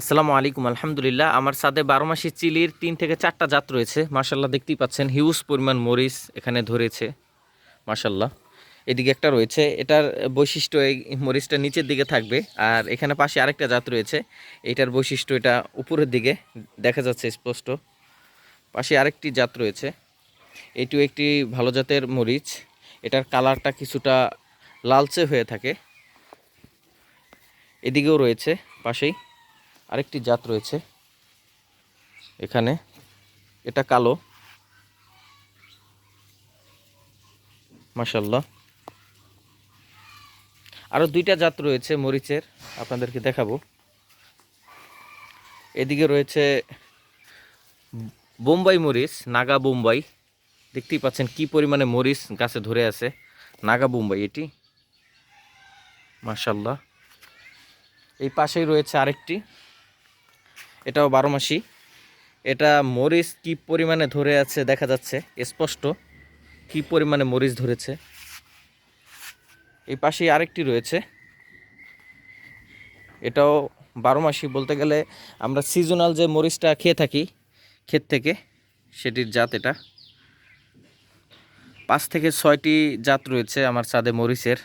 আসসালামু আলাইকুম। আলহামদুলিল্লাহ, আমার ছাদে 12 মাসি চিলির 3 থেকে 4টা জাত রয়েছে। মাশাল্লাহ, দেখতেই পাচ্ছেন হিউজ পরিমাণ মরিচ এখানে ধরেছে। মাশাল্লাহ, এদিকে একটা রয়েছে, এটার বৈশিষ্ট্য এই মরিচটা নিচের দিকে থাকবে। আর এখানে পাশে আরেকটা জাত রয়েছে, এটার বৈশিষ্ট্য এটা উপরের দিকে দেখা যাচ্ছে স্পষ্ট। পাশে আরেকটি জাত রয়েছে, এটিও একটি ভালো জাতের মরিচ। এটার কালারটা কিছুটা লালচে হয়ে থাকে। এদিকেও রয়েছে, পাশেই আরেকটি জাত রয়েছে এখানে, এটা কালো। মাশাল্লাহ, আরও 2টা জাত রয়েছে মরিচের, আপনাদেরকে দেখাবো। এদিকে রয়েছে বোম্বাই মরিচ, নাগা বোম্বাই। দেখতেই পাচ্ছেন কি পরিমাণে মরিচ গাছে ধরে আছে। নাগা বোম্বাই এটি। মাশাল্লাহ, এই পাশেই রয়েছে আরেকটি, এটাও 12 মাসি। এটা মরিচ কি পরিমাণে ধরে আছে দেখা যাচ্ছে স্পষ্ট, কি পরিমাণে মরিচ ধরেছে। এই পাশেই আরেকটি রয়েছে, এটাও 12 মাসি। বলতে গেলে আমরা সিজনাল যে মরিচটা খেয়ে থাকি ক্ষেত থেকে, সেটির জাত এটা। 5 থেকে 6টি জাত রয়েছে আমার ছাদে মরিচের।